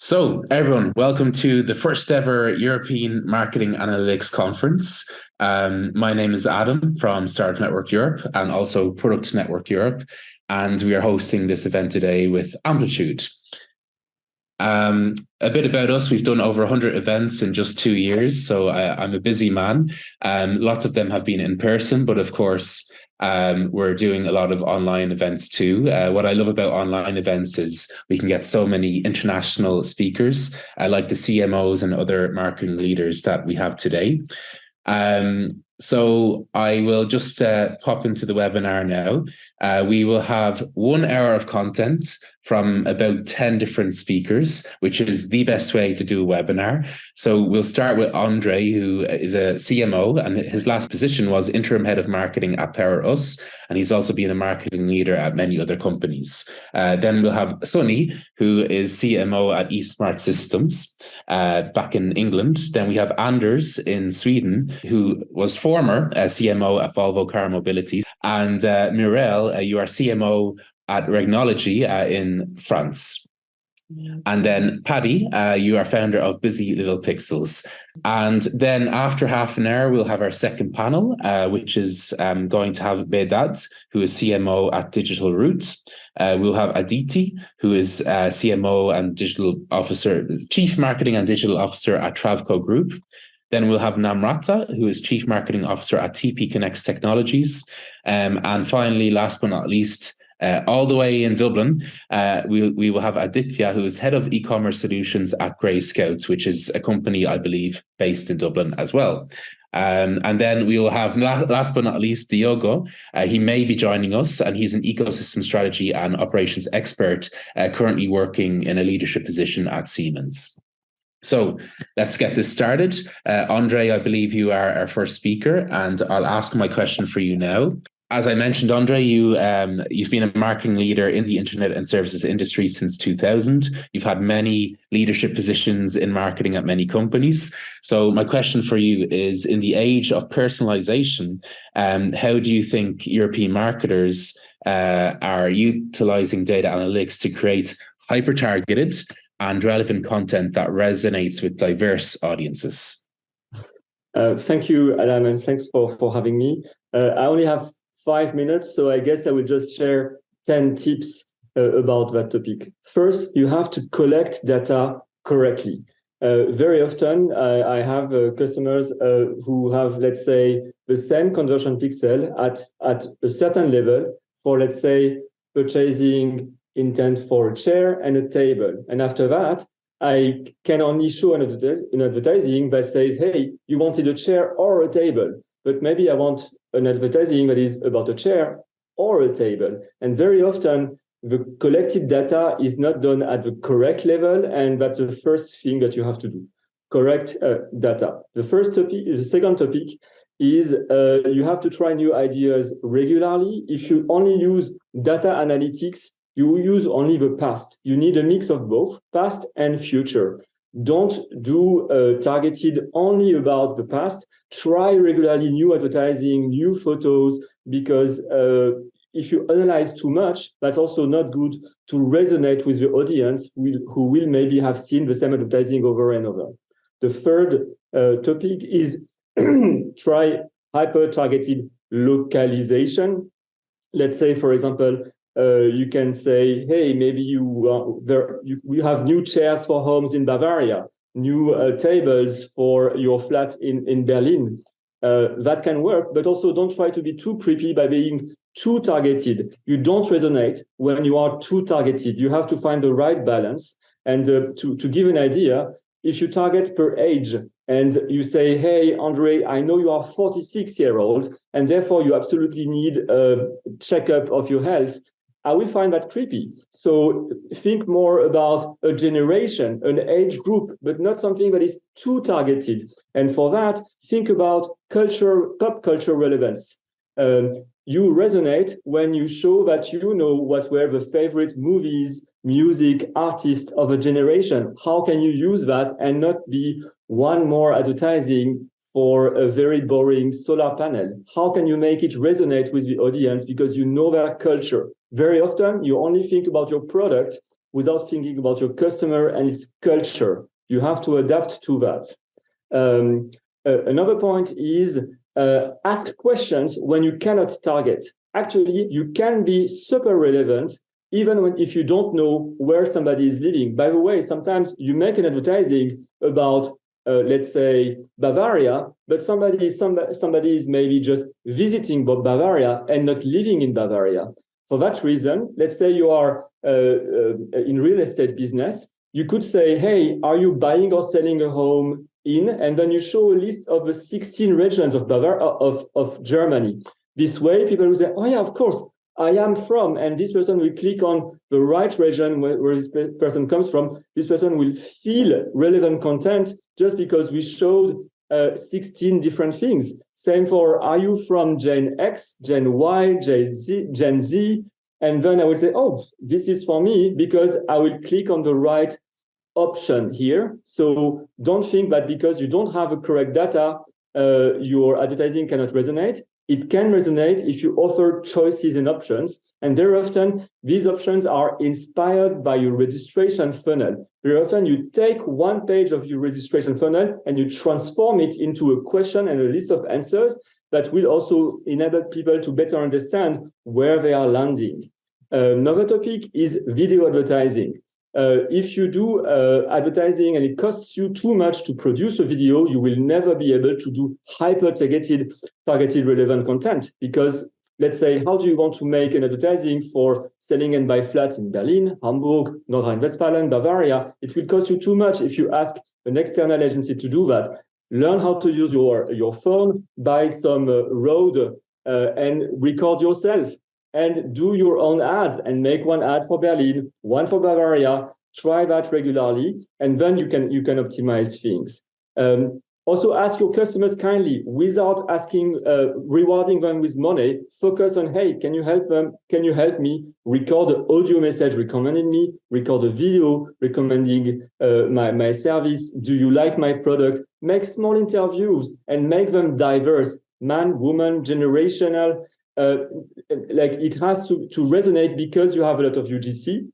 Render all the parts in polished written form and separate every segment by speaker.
Speaker 1: So, everyone, welcome to the first ever European Marketing Analytics Conference. My name is Adam from Startup Network Europe and also Product Network Europe, and we are hosting this event today with Amplitude. A bit about us, we've done over 100 events in just 2 years, so I'm a busy man. Lots of them have been in person, but of course, we're doing a lot of online events too. What I love about online events is we can get so many international speakers, like the CMOs and other marketing leaders that we have today. So I will just pop into the webinar now. We will have 1 hour of content from about 10 different speakers, which is the best way to do a webinar. So we'll start with André, who is a CMO, and his last position was interim head of marketing at PowerUs, and he's also been a marketing leader at many other companies. Then we'll have Sunny, who is CMO at eSmart Systems back in England. Then we have Anders in Sweden, who was former CMO at Volvo Car Mobility, and Mireille, you are CMO at Regnology in France. Yeah. And then Paddy, you are founder of BusyLittlePixels. And then after half an hour, we'll have our second panel, which is going to have Behdad, who is CMO at DigitalRoute. We'll have Aditi, who is CMO and digital officer, chief marketing and digital officer at Travco Group. Then we'll have Namrata, who is Chief Marketing Officer at TPConnects Technologies. And finally, last but not least, all the way in Dublin, we will have Aditi, who is Head of E-Commerce Solutions at Grey Scouts, which is a company, I believe, based in Dublin as well. And then we will have, last but not least, Diogo. He may be joining us, and he's an ecosystem strategy and operations expert, currently working in a leadership position at Siemens. So let's get this started. André, I believe you are our first speaker, and I'll ask my question for you now. As I mentioned, André, you've been a marketing leader in the internet and services industry since 2000. You've had many leadership positions in marketing at many companies. So my question for you is, in the age of personalization, how do you think European marketers are utilizing data analytics to create hyper-targeted and relevant content that resonates with diverse audiences?
Speaker 2: Thank you, Adam, and thanks for having me. I only have 5 minutes, so I guess I will just share 10 tips about that topic. First, you have to collect data correctly. Very often, I have customers who have, let's say, the same conversion pixel at a certain level for, let's say, purchasing intent for a chair and a table. And after that, I can only show an advertising that says, hey, you wanted a chair or a table, but maybe I want an advertising that is about a chair or a table. And very often, the collected data is not done at the correct level, and that's the first thing that you have to do, correct data. The second topic is you have to try new ideas regularly. If you only use data analytics, you use only the past. You need a mix of both past and future. Don't do targeted only about the past. Try regularly new advertising, new photos, because if you analyze too much, that's also not good to resonate with the audience who will maybe have seen the same advertising over and over. The third topic is try hyper-targeted localization. Let's say, for example, you can say, hey, maybe you have new chairs for homes in Bavaria, new tables for your flat in Berlin. That can work, but also don't try to be too creepy by being too targeted. You don't resonate when you are too targeted. You have to find the right balance. And to give an idea, if you target per age and you say, hey, André, I know you are 46-year-old, and therefore you absolutely need a checkup of your health, I will find that creepy. So think more about a generation, an age group, but not something that is too targeted. And for that, think about pop culture relevance. You resonate when you show that you know what were the favorite movies, music, artists of a generation. How can you use that and not be one more advertising for a very boring solar panel? How can you make it resonate with the audience because you know their culture? Very often, you only think about your product without thinking about your customer and its culture. You have to adapt to that. Another point is ask questions when you cannot target. Actually, you can be super relevant even if you don't know where somebody is living. By the way, sometimes you make an advertising about, let's say, Bavaria, but somebody is maybe just visiting Bavaria and not living in Bavaria. For that reason, let's say you are in real estate business, you could say, hey, are you buying or selling a home in? And then you show a list of the 16 regions of of Germany. This way, people will say, oh yeah, of course, I am from, and this person will click on the right region where this person comes from. This person will feel relevant content just because we showed 16 different things. Same for, are you from Gen X, Gen Y, Gen Z? And then I will say, oh, this is for me because I will click on the right option here. So don't think that because you don't have a correct data, your advertising cannot resonate. It can resonate if you offer choices and options. And very often, these options are inspired by your registration funnel. Very often, you take one page of your registration funnel and you transform it into a question and a list of answers that will also enable people to better understand where they are landing. Another topic is video advertising. If you do advertising and it costs you too much to produce a video, you will never be able to do hyper-targeted relevant content. Because let's say, how do you want to make an advertising for selling and buy flats in Berlin, Hamburg, North Rhine-Westphalia, Bavaria? It will cost you too much if you ask an external agency to do that. Learn how to use your phone, buy some Rode and record yourself. And do your own ads and make one ad for Berlin, one for Bavaria. Try that regularly, and then you can optimize things. Also, ask your customers kindly without asking, rewarding them with money. Focus on, hey, can you help them? Can you help me? Record an audio message recommending me. Record a video recommending my service. Do you like my product? Make small interviews and make them diverse. Man, woman, generational. Like it has to resonate because you have a lot of UGC.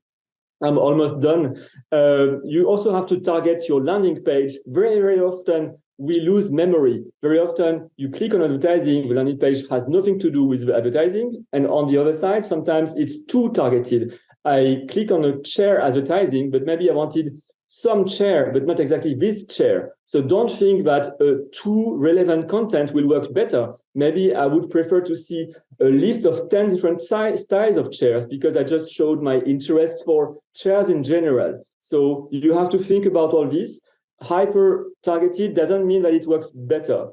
Speaker 2: I'm almost done. You also have to target your landing page. Very, very often we lose memory. Very often you click on advertising, the landing page has nothing to do with the advertising. And on the other side, sometimes it's too targeted. I click on a chair advertising, but maybe I wanted some chair, but not exactly this chair. So don't think that too relevant content will work better. Maybe I would prefer to see a list of 10 different styles of chairs because I just showed my interest for chairs in general. So you have to think about all this. Hyper targeted doesn't mean that it works better.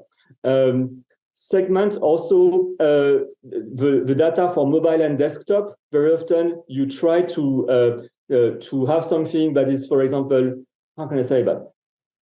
Speaker 2: Segment also the data for mobile and desktop. Very often you try to have something that is, for example, how can I say that?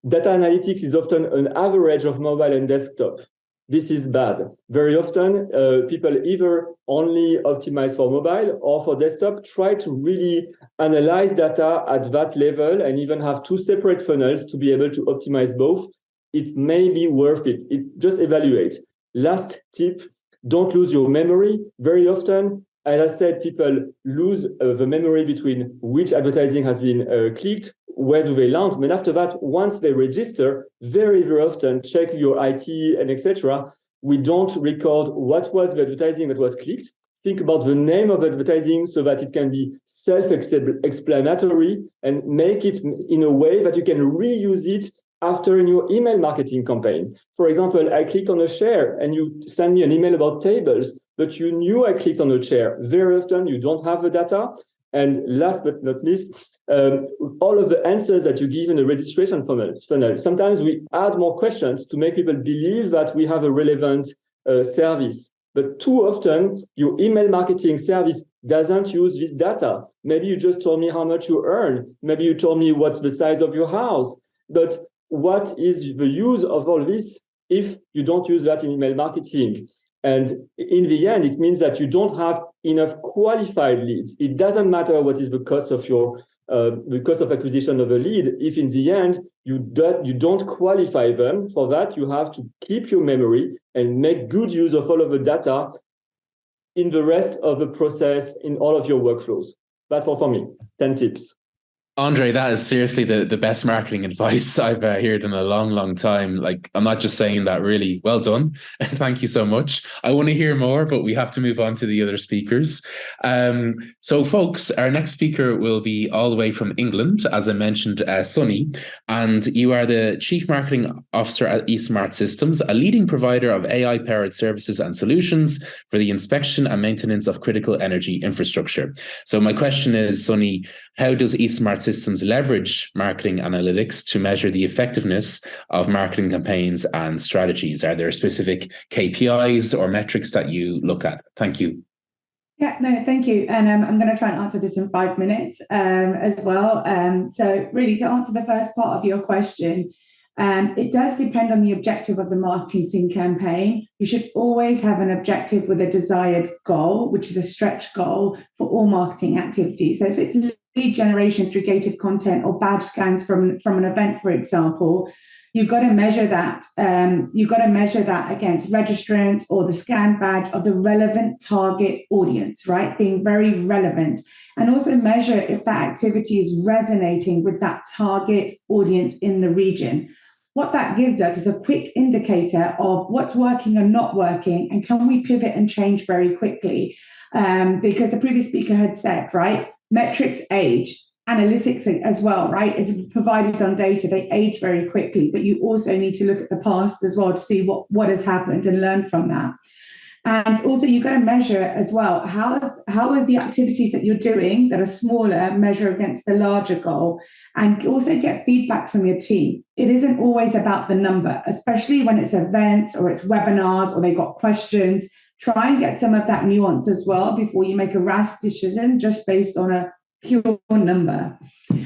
Speaker 2: Data analytics is often an average of mobile and desktop. This is bad. Very often, people either only optimize for mobile or for desktop, try to really analyze data at that level and even have two separate funnels to be able to optimize both. It may be worth it. Just evaluate. Last tip, don't lose your memory. Very often, as I said, people lose the memory between which advertising has been clicked, where do they land, and after that, once they register, very, very often, check your IT and etc. We don't record what was the advertising that was clicked. Think about the name of advertising so that it can be self-explanatory and make it in a way that you can reuse it after in your email marketing campaign. For example, I clicked on a chair and you send me an email about tables, but you knew I clicked on a chair. Very often you don't have the data. And last but not least, all of the answers that you give in a registration funnel. Sometimes we add more questions to make people believe that we have a relevant service. But too often, your email marketing service doesn't use this data. Maybe you just told me how much you earn. Maybe you told me what's the size of your house. But what is the use of all this if you don't use that in email marketing? And in the end, it means that you don't have enough qualified leads. It doesn't matter what is the cost of your the cost of acquisition of a lead. If in the end you don't qualify them, for that you have to keep your memory and make good use of all of the data in the rest of the process in all of your workflows. That's all for me. 10 tips.
Speaker 1: Andre, that is seriously the best marketing advice I've heard in a long, long time. Like, I'm not just saying that, really. Well done. Thank you so much. I want to hear more, but we have to move on to the other speakers. So, folks, our next speaker will be all the way from England, as I mentioned, Sunny. And you are the Chief Marketing Officer at eSmart Systems, a leading provider of AI-powered services and solutions for the inspection and maintenance of critical energy infrastructure. So my question is, Sunny, how does eSmart Systems leverage marketing analytics to measure the effectiveness of marketing campaigns and strategies? Are there specific KPIs or metrics that you look at? Thank you.
Speaker 3: Yeah, no, thank you. And I'm going to try and answer this in 5 minutes as well. So really, to answer the first part of your question, it does depend on the objective of the marketing campaign. You should always have an objective with a desired goal, which is a stretch goal for all marketing activities. So if it's lead generation through gated content or badge scans from an event, for example, you've got to measure that. You've got to measure that against registrants or the scan badge of the relevant target audience, right? Being very relevant. And also measure if that activity is resonating with that target audience in the region. What that gives us is a quick indicator of what's working and not working, and can we pivot and change very quickly? Because the previous speaker had said, right, metrics age, analytics as well, right? It's provided on data, they age very quickly, but you also need to look at the past as well to see what has happened and learn from that. And also you've got to measure as well, how are the activities that you're doing that are smaller measure against the larger goal, and also get feedback from your team. It isn't always about the number, especially when it's events or it's webinars or they've got questions. Try and get some of that nuance as well before you make a rash decision just based on a pure number.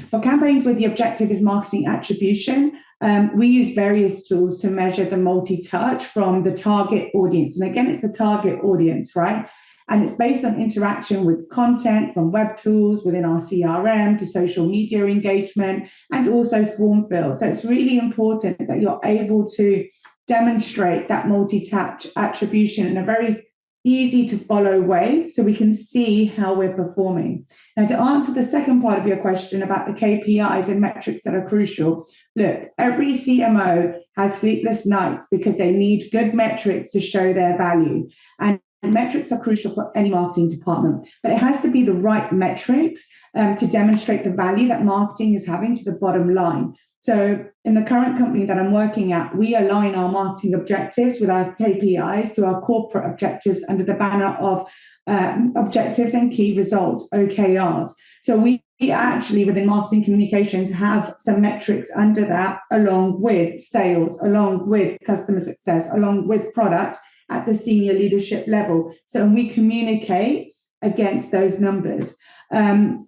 Speaker 3: For campaigns where the objective is marketing attribution, we use various tools to measure the multi-touch from the target audience. And again, it's the target audience, right? And it's based on interaction with content from web tools within our CRM to social media engagement and also form fill. So it's really important that you're able to demonstrate that multi-touch attribution in a very easy to follow way so we can see how we're performing. Now, to answer the second part of your question about the KPIs and metrics that are crucial, look, every CMO has sleepless nights because they need good metrics to show their value. And metrics are crucial for any marketing department, but it has to be the right metrics to demonstrate the value that marketing is having to the bottom line. So in the current company that I'm working at, we align our marketing objectives with our KPIs to our corporate objectives under the banner of objectives and key results, OKRs. So we actually within marketing communications have some metrics under that, along with sales, along with customer success, along with product at the senior leadership level. So we communicate against those numbers. And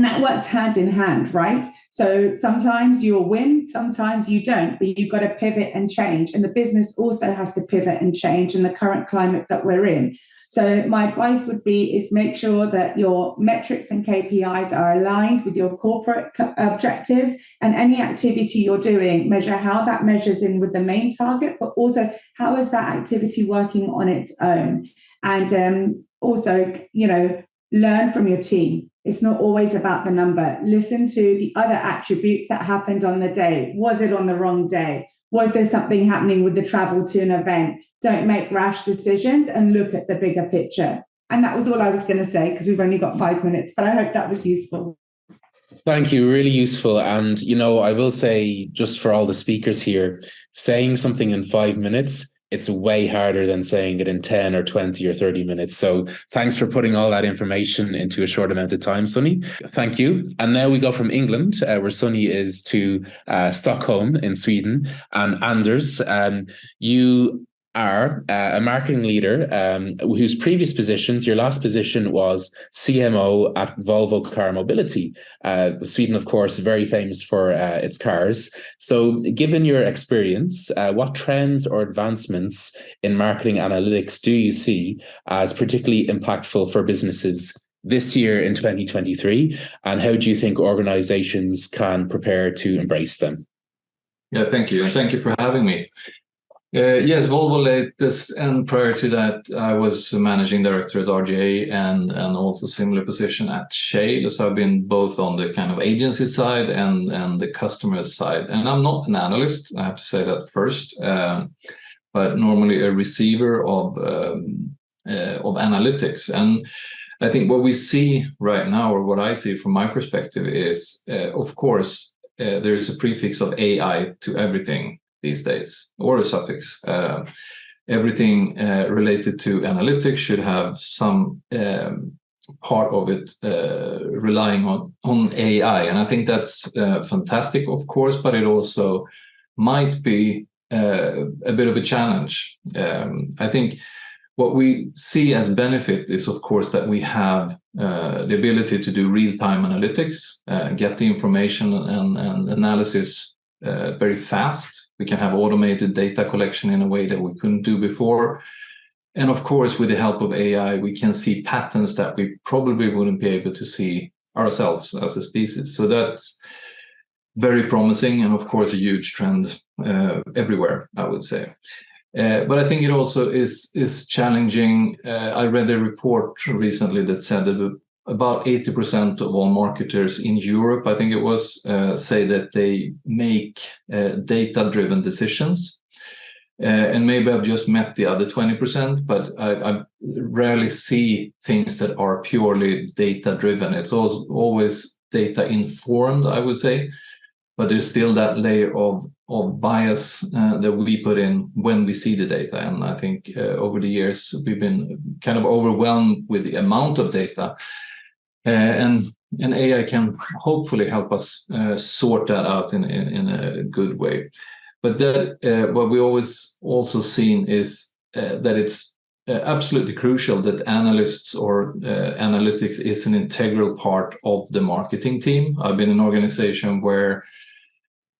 Speaker 3: that works hand in hand, right? So sometimes you'll win, sometimes you don't, but you've got to pivot and change. And the business also has to pivot and change in the current climate that we're in. So my advice would be is make sure that your metrics and KPIs are aligned with your corporate objectives, and any activity you're doing, measure how that measures in with the main target, but also how is that activity working on its own? And also, learn from your team. It's not always about the number. Listen to the other attributes that happened on the day. Was it on the wrong day? Was there something happening with the travel to an event? Don't make rash decisions and look at the bigger picture. And that was all I was going to say because we've only got 5 minutes, but I hope that was useful.
Speaker 1: Thank you. Really useful. And, I will say, just for all the speakers here, saying something in 5 minutes, it's way harder than saying it in 10 or 20 or 30 minutes. So thanks for putting all that information into a short amount of time, Sunny. Thank you. And now we go from England, where Sunny is, to Stockholm in Sweden. And Anders, you are a marketing leader whose previous positions, your last position was CMO at Volvo Car Mobility. Sweden, of course, very famous for its cars. So given your experience, what trends or advancements in marketing analytics do you see as particularly impactful for businesses this year in 2023? And how do you think organizations can prepare to embrace them?
Speaker 4: Yeah, thank you. And thank you for having me. Yes, Volvo latest, and prior to that, I was managing director at RGA and also similar position at Shale. So I've been both on the kind of agency side and the customer side. And I'm not an analyst, I have to say that first, but normally a receiver of analytics. And I think what we see right now, or what I see from my perspective, is, of course, there is a prefix of AI to everything these days, or a suffix. Everything related to analytics should have some part of it relying on AI. And I think that's fantastic, of course, but it also might be a bit of a challenge. I think what we see as benefit is, of course, that we have the ability to do real-time analytics, get the information and analysis very fast. We can have automated data collection in a way that we couldn't do before. And of course, with the help of AI, we can see patterns that we probably wouldn't be able to see ourselves as a species. So that's very promising, and of course, a huge trend everywhere, I would say. But I think it also is challenging. I read a report recently that said that about 80% of all marketers in Europe, I think it was, say that they make data-driven decisions. And maybe I've just met the other 20%, but I rarely see things that are purely data-driven. It's always data-informed, I would say. But there's still that layer of bias that we put in when we see the data. And I think over the years, we've been kind of overwhelmed with the amount of data. And AI can hopefully help us sort that out in a good way. But that what we always also seen is that it's absolutely crucial that analysts or analytics is an integral part of the marketing team. I've been in an organization where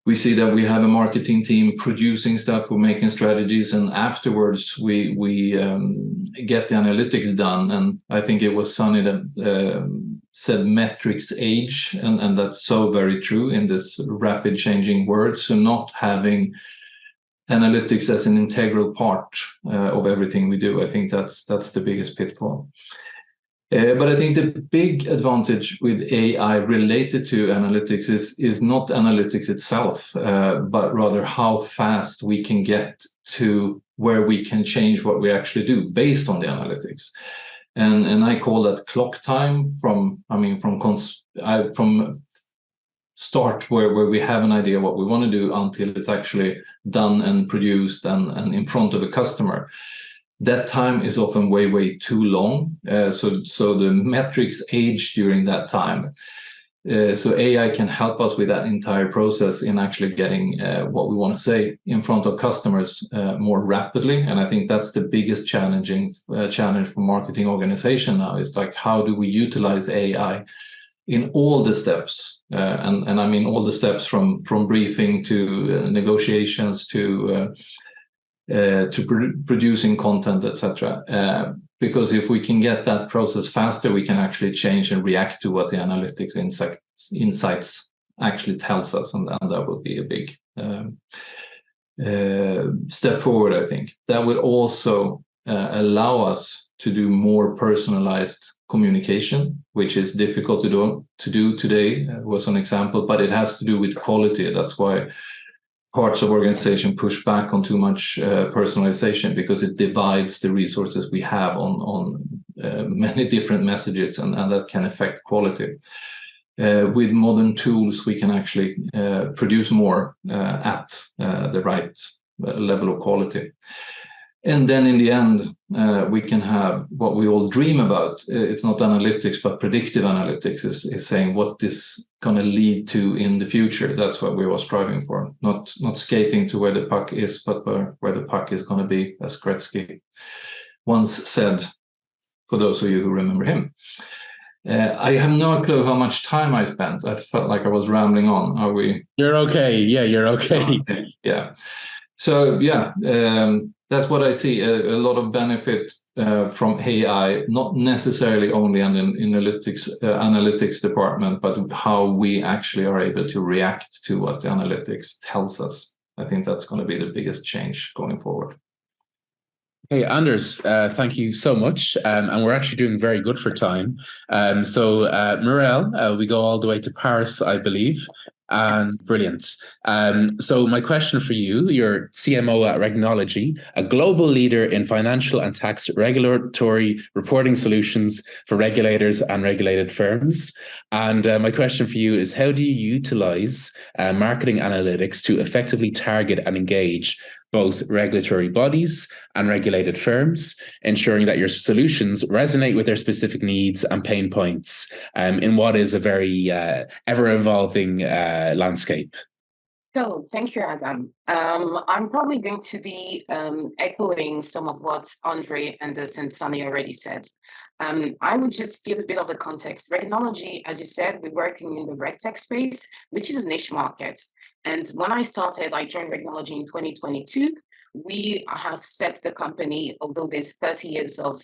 Speaker 4: we see that we have a marketing team producing stuff, we're making strategies, and afterwards we get the analytics done. And I think it was Sunny that said metrics age, and that's so very true in this rapid changing world. So not having analytics as an integral part of everything we do, I think that's the biggest pitfall. But I think the big advantage with AI related to analytics is not analytics itself, but rather how fast we can get to where we can change what we actually do based on the analytics. And I call that clock time from start where we have an idea what we want to do until it's actually done and produced and in front of a customer. That time is often way too long. So the metrics age during that time. So AI can help us with that entire process in actually getting what we want to say in front of customers more rapidly. And I think that's the biggest challenge for marketing organization now, is like, how do we utilize AI in all the steps? And I mean all the steps from briefing to negotiations to producing content, etc. Because if we can get that process faster, we can actually change and react to what the analytics insights actually tells us, and that would be a big step forward. I think that would also allow us to do more personalized communication, which is difficult to do today. Was an example, but it has to do with quality. That's why parts of organization push back on too much personalization, because it divides the resources we have on many different messages, and that can affect quality. With modern tools, we can actually produce more at the right level of quality. And then in the end, we can have what we all dream about. It's not analytics, but predictive analytics is saying what this going to lead to in the future. That's what we were striving for. Not skating to where the puck is, but where the puck is going to be, as Gretzky once said, for those of you who remember him. I have no clue how much time I spent. I felt like I was rambling on. Are we?
Speaker 1: You're okay. Yeah, you're okay.
Speaker 4: Yeah. So, yeah. That's what I see, a lot of benefit from AI, not necessarily only in analytics department, but how we actually are able to react to what the analytics tells us. I think that's going to be the biggest change going forward.
Speaker 1: Hey, Anders, thank you so much. And we're actually doing very good for time. Mireille, we go all the way to Paris, I believe. And
Speaker 5: Yes.
Speaker 1: Brilliant. So my question for you, you're CMO at Regnology, a global leader in financial and tax regulatory reporting solutions for regulators and regulated firms. And my question for you is, how do you utilize marketing analytics to effectively target and engage both regulatory bodies and regulated firms, ensuring that your solutions resonate with their specific needs and pain points in what is a very ever-evolving landscape?
Speaker 5: So thank you, Adam. I'm probably going to be echoing some of what André, Anders, and Sunny already said. I would just give a bit of a context. Regnology, as you said, we're working in the RegTech space, which is a niche market. And when I started, I joined Regnology in 2022. We have set the company, although there's 30 years of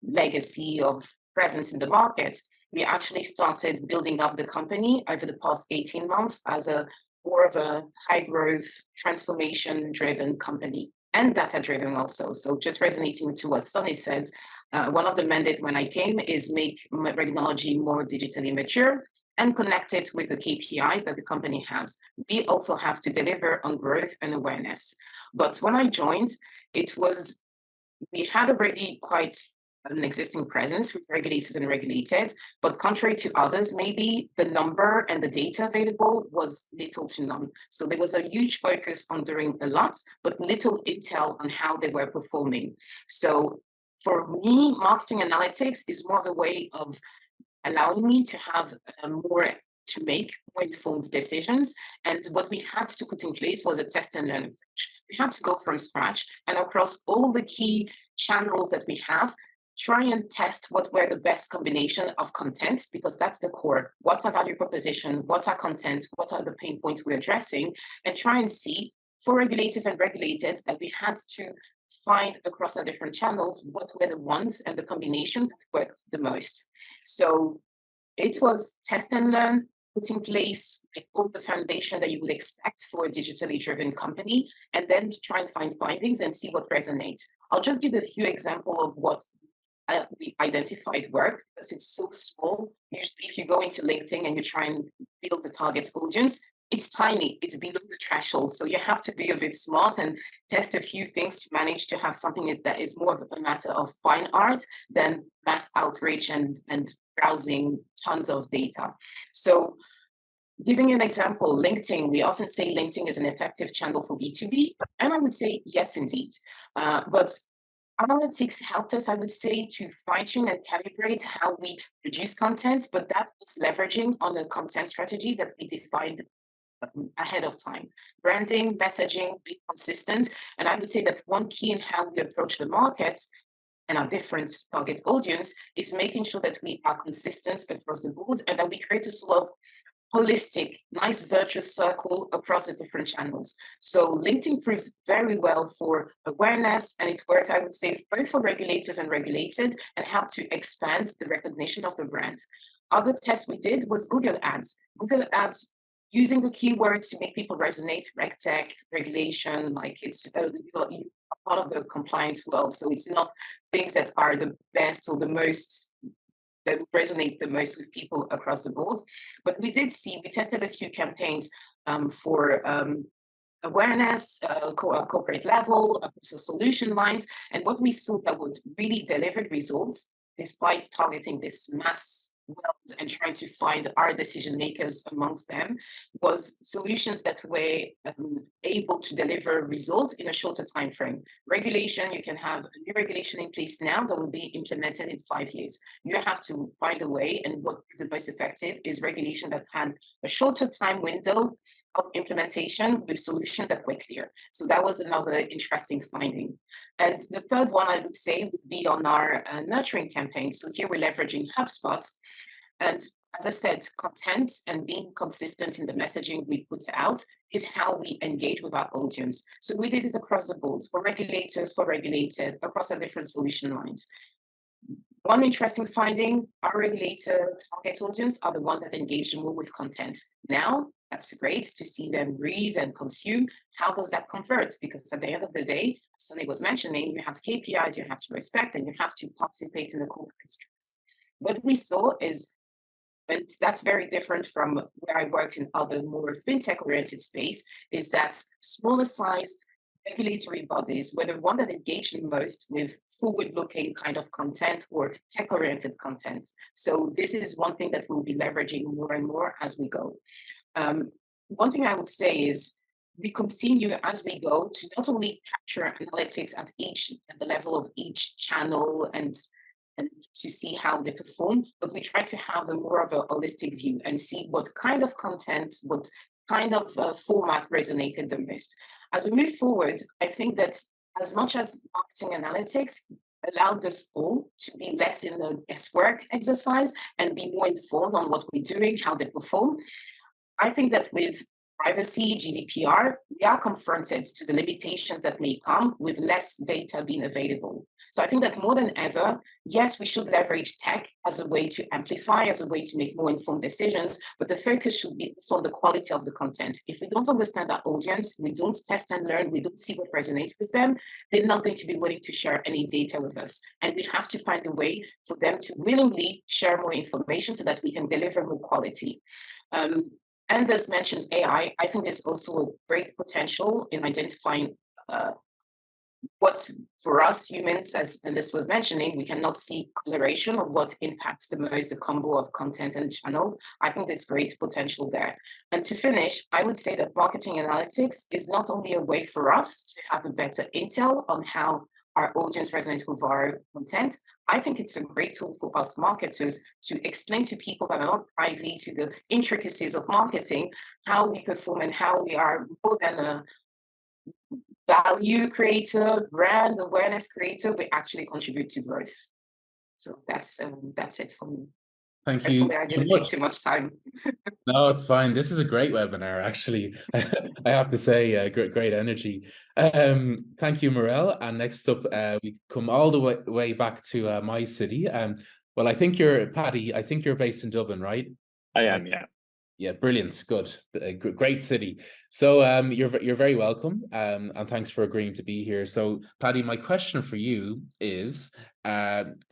Speaker 5: legacy of presence in the market, we actually started building up the company over the past 18 months as a more of a high growth, transformation driven company and data driven also. So just resonating to what Sunny said, one of the mandate when I came is make Regnology more digitally mature and connect it with the KPIs that the company has. We also have to deliver on growth and awareness. But when I joined, we had already quite an existing presence with regulators and regulated, but contrary to others, maybe the number and the data available was little to none. So there was a huge focus on doing a lot, but little intel on how they were performing. So for me, marketing analytics is more of a way of allowing me to have to make more informed decisions. And what we had to put in place was a test and learn approach. We had to go from scratch and across all the key channels that we have, try and test what were the best combination of content, because that's the core. What's our value proposition? What's our content? What are the pain points we're addressing? And try and see for regulators and regulated that we had to find across our different channels what were the ones and the combination that worked the most. So it was test and learn, put in place all the foundation that you would expect for a digitally driven company, and then try and find findings and see what resonates. I'll just give a few examples of what we identified work, because it's so small. Usually if you go into LinkedIn and you try and build the target audience, it's tiny, it's below the threshold. So you have to be a bit smart and test a few things to manage to have something that is more of a matter of fine art than mass outreach and browsing tons of data. So giving an example, LinkedIn, we often say LinkedIn is an effective channel for B2B. And I would say, yes, indeed. But analytics helped us, I would say, to fine-tune and calibrate how we produce content, but that was leveraging on a content strategy that we defined ahead of time. Branding, messaging, be consistent. And I would say that one key in how we approach the markets and our different target audience is making sure that we are consistent across the board and that we create a sort of holistic, nice virtuous circle across the different channels. So LinkedIn proves very well for awareness, and it worked, I would say, both for regulators and regulated, and helped to expand the recognition of the brand. Other tests we did was Google Ads. Google Ads using the keywords to make people resonate, RegTech, regulation, like it's part of the compliance world. So it's not things that are the best or the most that would resonate the most with people across the board. But we tested a few campaigns for awareness, corporate level, solution lines. And what we saw that would really deliver results, despite targeting this mass world and trying to find our decision makers amongst them, was solutions that were able to deliver results in a shorter time frame. Regulation, you can have a new regulation in place now that will be implemented in 5 years. You have to find a way, and what is the most effective is regulation that had a shorter time window of implementation with solutions that were clear. So that was another interesting finding. And the third one I would say would be on our nurturing campaign. So here we're leveraging HubSpot. And as I said, content and being consistent in the messaging we put out is how we engage with our audience. So we did it across the board for regulators, for regulated, across our different solution lines. One interesting finding, our regulator target audience are the ones that engage more with content now That's great to see them read and consume. How does that convert? Because at the end of the day, as Sunny was mentioning, you have KPIs you have to respect and you have to participate in the corporate structure. What we saw is, and that's very different from where I worked in other more fintech-oriented space, is that smaller sized regulatory bodies were the one that engaged the most with forward-looking kind of content or tech-oriented content. So this is one thing that we'll be leveraging more and more as we go. One thing I would say is we continue as we go to not only capture analytics at the level of each channel and to see how they perform, but we try to have a more of a holistic view and see what kind of content, what kind of format resonated the most. As we move forward, I think that as much as marketing analytics allowed us all to be less in the guesswork exercise and be more informed on what we're doing, how they perform, I think that with privacy, GDPR, we are confronted to the limitations that may come with less data being available. So I think that more than ever, yes, we should leverage tech as a way to amplify, as a way to make more informed decisions, but the focus should be on the quality of the content. If we don't understand our audience, we don't test and learn, we don't see what resonates with them, they're not going to be willing to share any data with us. And we have to find a way for them to willingly share more information so that we can deliver more quality. And as mentioned, AI, I think there's also a great potential in identifying what for us humans, as and this was mentioning, we cannot see correlation of what impacts the most the combo of content and channel. I think there's great potential there. And to finish, I would say that marketing analytics is not only a way for us to have a better intel on how our audience resonates with our content. I think it's a great tool for us marketers to explain to people that are not privy to the intricacies of marketing, how we perform and how we are more than a value creator, brand awareness creator, we actually contribute to growth. So that's it for me.
Speaker 1: Thank you.
Speaker 5: I didn't take too much time.
Speaker 1: No, it's fine. This is a great webinar, actually. I have to say, great energy. Thank you, Mireille. And next up, we come all the way back to my city. Well, I think you're, Paddy, I think you're based in Dublin, right?
Speaker 6: I am, yeah.
Speaker 1: Yeah, brilliant. Good. Great city. So you're very welcome. And thanks for agreeing to be here. So Paddy, my question for you is,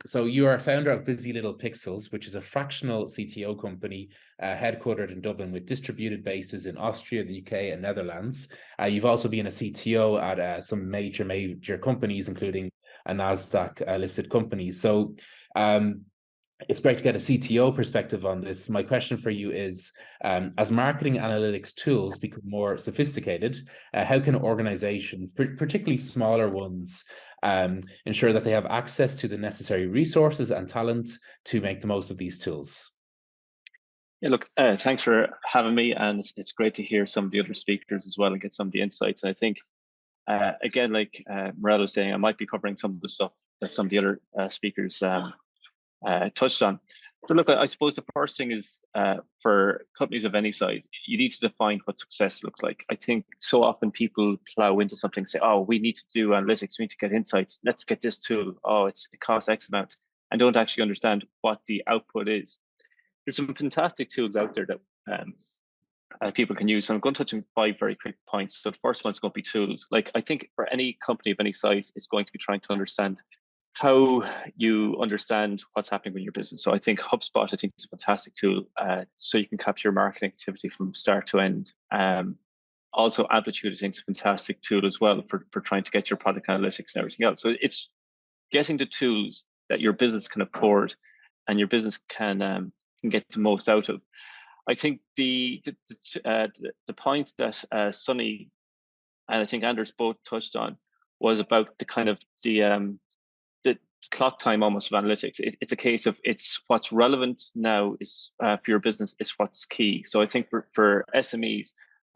Speaker 1: so you are a founder of BusyLittlePixels, which is a fractional CTO company headquartered in Dublin with distributed bases in Austria, the UK and Netherlands. You've also been a CTO at some major companies, including a NASDAQ listed company. So it's great to get a CTO perspective on this. My question for you is, as marketing analytics tools become more sophisticated, how can organizations, particularly smaller ones, ensure that they have access to the necessary resources and talent to make the most of these tools?
Speaker 6: Yeah, look, thanks for having me. And it's great to hear some of the other speakers as well and get some of the insights. And I think, again, like Mireille was saying, I might be covering some of the stuff that some of the other speakers touched on. So look, I suppose the first thing is for companies of any size, you need to define what success looks like. I think so often people plow into something, say, oh, we need to do analytics, we need to get insights, let's get this tool, oh, it costs X amount, and don't actually understand what the output is. There's some fantastic tools out there that people can use. So I'm going to touch on 5 very quick points. So the first one's going to be tools. Like I think for any company of any size, it's going to be trying to understand how you understand what's happening with your business. So I think HubSpot, I think is a fantastic tool. So you can capture marketing activity from start to end. Also Amplitude, I think is a fantastic tool as well for trying to get your product analytics and everything else. So it's getting the tools that your business can afford and your business can get the most out of. I think the point that Sunny and I think Anders both touched on was about the kind of the clock time almost of analytics. It's a case of it's what's relevant now is for your business is what's key. So I think for SMEs,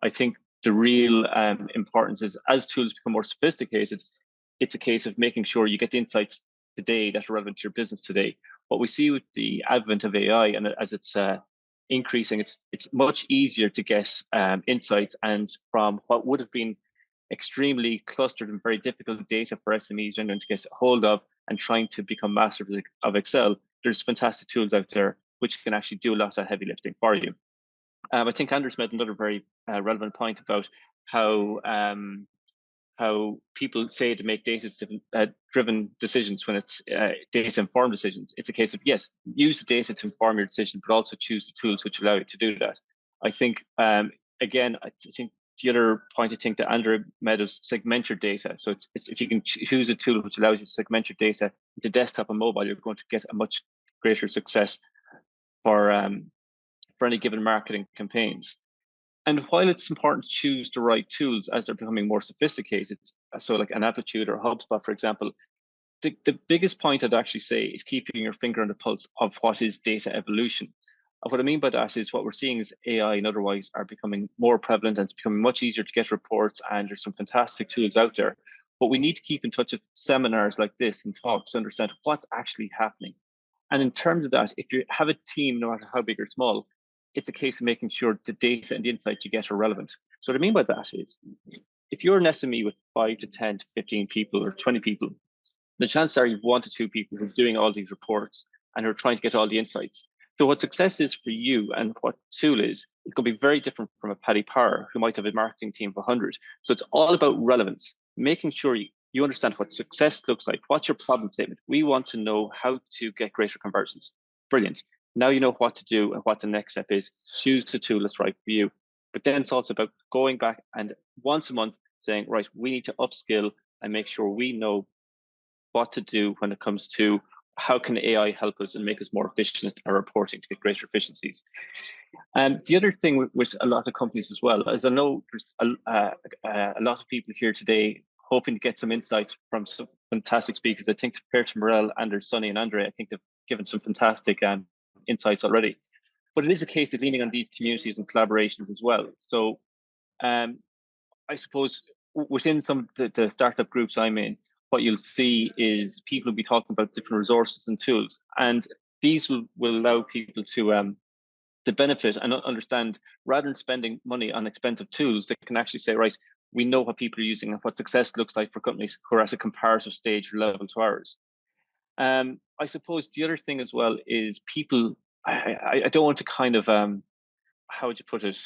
Speaker 6: I think the real importance is as tools become more sophisticated, it's a case of making sure you get the insights today that are relevant to your business today. What we see with the advent of AI and as it's increasing, it's much easier to get insights, and from what would have been extremely clustered and very difficult data for SMEs to get a hold of and trying to become masters of Excel, there's fantastic tools out there which can actually do a lot of heavy lifting for you. I think Andrew's made another very relevant point about how people say to make data-driven decisions when it's data-informed decisions. It's a case of, yes, use the data to inform your decision, but also choose the tools which allow you to do that. I think, again, I think the other point I think that André made is segment your data. So it's if you can choose a tool which allows you to segment your data into desktop and mobile, you're going to get a much greater success for any given marketing campaigns. And while it's important to choose the right tools as they're becoming more sophisticated, so like an Amplitude or HubSpot, for example, the biggest point I'd actually say is keeping your finger on the pulse of what is data evolution. And what I mean by that is what we're seeing is AI and otherwise are becoming more prevalent, and it's becoming much easier to get reports, and there's some fantastic tools out there. But we need to keep in touch with seminars like this and talks to understand what's actually happening. And in terms of that, if you have a team, no matter how big or small, it's a case of making sure the data and the insights you get are relevant. So what I mean by that is, if you're an SME with 5 to 10 to 15 people or 20 people, the chances are you've 1 to 2 people who are doing all these reports and who are trying to get all the insights. So what success is for you and what tool is, it's going to be very different from a Paddy Power who might have a marketing team of 100. So it's all about relevance, making sure you understand what success looks like. What's your problem statement? We want to know how to get greater conversions. Brilliant. Now you know what to do and what the next step is. Choose the tool that's right for you. But then it's also about going back and once a month saying, right, we need to upskill and make sure we know what to do when it comes to how can AI help us and make us more efficient at our reporting to get greater efficiencies. And the other thing with a lot of companies as well, as I know there's a lot of people here today hoping to get some insights from some fantastic speakers. I think compared to Mireille, Anders, Sonny, and André, I think they've given some fantastic insights already. But it is a case of leaning on these communities and collaborations as well. So I suppose within some of the startup groups I'm in, what you'll see is people will be talking about different resources and tools. And these will allow people to benefit and understand, rather than spending money on expensive tools, they can actually say, right, we know what people are using and what success looks like for companies who are at a comparative stage or level to ours. I suppose the other thing as well is people, I don't want to kind of, how would you put it,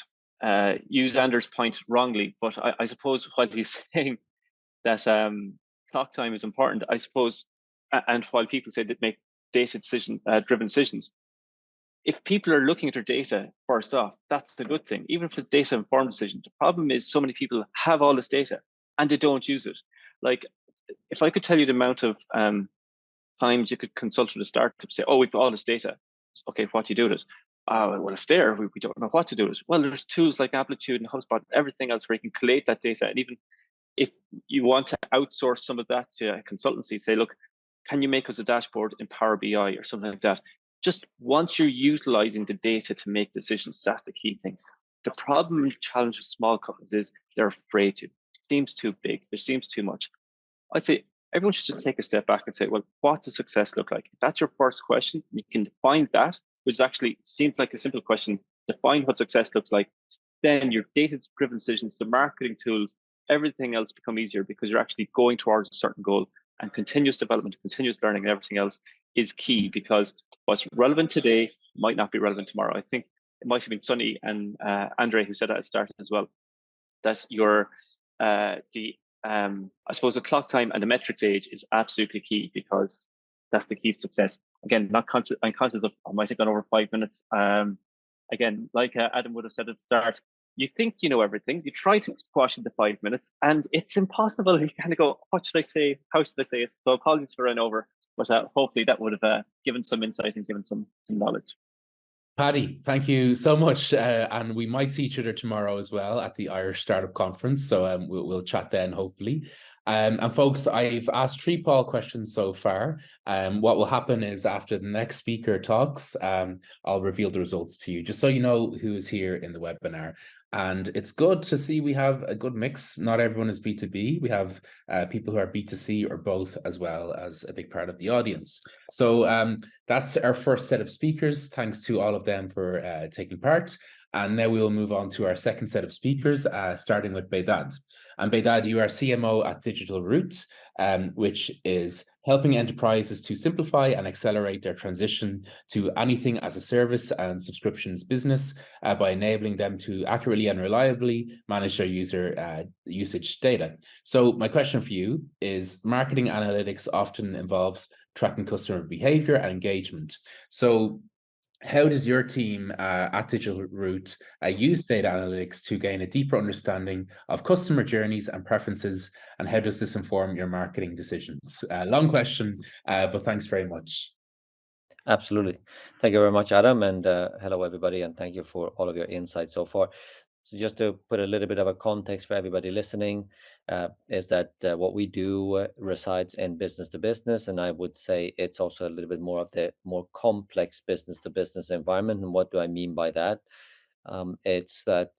Speaker 6: use Anders' point wrongly, but I suppose while he's saying that clock time is important, I suppose, and while people say that make data driven decisions, if people are looking at their data first off, that's a good thing, even if it's a data informed decision. The problem is so many people have all this data and they don't use it. Like, if I could tell you the amount of times you could consult with a startup, say, oh, we've got all this data. Okay, what do you do with it? Well, it's there. We don't know what to do with it. Well, there's tools like Amplitude and HubSpot, everything else where you can collate that data. And even if you want to outsource some of that to a consultancy, say, look, can you make us a dashboard in Power BI or something like that? Just once you're utilizing the data to make decisions, that's the key thing. The problem and challenge of small companies is they're afraid to. It seems too big. There seems too much. I'd say everyone should just take a step back and say, well, what does success look like? If that's your first question, you can define that, which actually seems like a simple question. Define what success looks like. Then your data-driven decisions, the marketing tools, everything else become easier because you're actually going towards a certain goal, and continuous development, continuous learning, and everything else is key, because what's relevant today might not be relevant tomorrow. I think it might have been Sonny and André who said that at the start as well. That's your I suppose the clock time and the metrics age is absolutely key, because that's the key to success. Again, I'm conscious of I might have gone over 5 minutes. Again, like Adam would have said at the start, you think you know everything, you try to squash into 5 minutes, and it's impossible. You kind of go, what should I say? How should I say it? So apologies for running over, but hopefully that would have given some insight and given some knowledge.
Speaker 1: Paddy, thank you so much. And we might see each other tomorrow as well at the Irish Startup Conference. So we'll chat then, hopefully. And folks, I've asked 3 poll questions so far. What will happen is after the next speaker talks, I'll reveal the results to you, just so you know who is here in the webinar. And it's good to see we have a good mix. Not everyone is B2B. We have people who are B2C or both, as well as a big part of the audience. So that's our first set of speakers. Thanks to all of them for taking part. And now we will move on to our second set of speakers, starting with Behdad. And Behdad, you are CMO at DigitalRoute, which is helping enterprises to simplify and accelerate their transition to anything as a service and subscriptions business by enabling them to accurately and reliably manage their user usage data. So my question for you is, marketing analytics often involves tracking customer behavior and engagement. So how does your team at DigitalRoute use data analytics to gain a deeper understanding of customer journeys and preferences, and how does this inform your marketing decisions? Long question, but thanks very much.
Speaker 7: Absolutely. Thank you very much, Adam, and hello, everybody, and thank you for all of your insights so far. So just to put a little bit of a context for everybody listening, is that what we do resides in business to business, and I would say it's also a little bit more of the more complex business to business environment. And what do I mean by that? It's that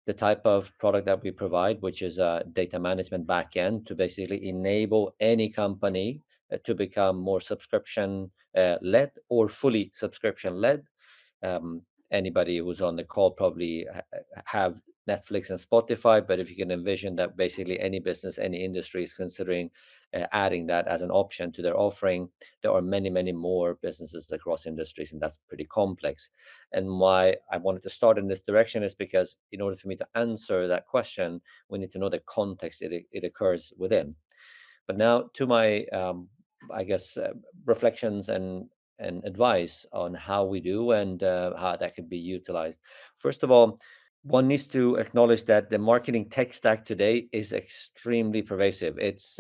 Speaker 7: the type of product that we provide, which is a data management backend to basically enable any company to become more subscription led or fully subscription led. Anybody who's on the call probably have Netflix and Spotify, but if you can envision that basically any business, any industry is considering adding that as an option to their offering, there are many, many more businesses across industries, and that's pretty complex. And why I wanted to start in this direction is because in order for me to answer that question, we need to know the context it occurs within. But now to my, I guess, reflections and advice on how we do and how that could be utilized. First of all, one needs to acknowledge that the marketing tech stack today is extremely pervasive. It's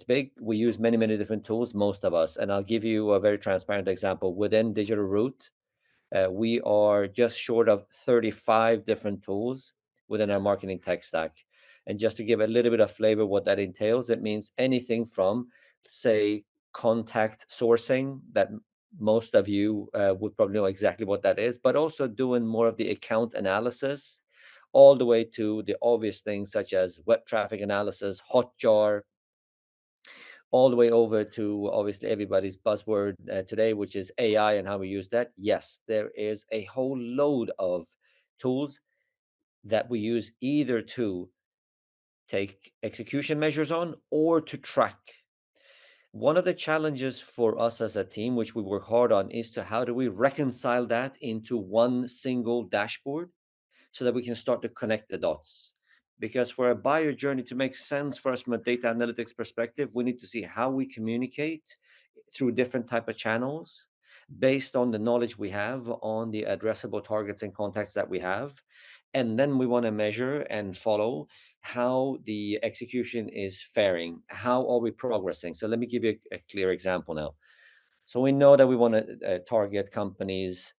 Speaker 7: big. We use many, many different tools, most of us. And I'll give you a very transparent example. Within DigitalRoute, we are just short of 35 different tools within our marketing tech stack. And just to give a little bit of flavor what that entails, it means anything from, say, contact sourcing, that most of you would probably know exactly what that is, but also doing more of the account analysis, all the way to the obvious things such as web traffic analysis, Hotjar, all the way over to obviously everybody's buzzword today, which is AI and how we use that. Yes, there is a whole load of tools that we use either to take execution measures on or to track. One of the challenges for us as a team, which we work hard on, is to how do we reconcile that into one single dashboard so that we can start to connect the dots. Because for a buyer journey to make sense for us from a data analytics perspective, we need to see how we communicate through different type of channels based on the knowledge we have on the addressable targets and contacts that we have. And then we want to measure and follow how the execution is faring. How are we progressing? So let me give you a clear example now. So we know that we want to target companies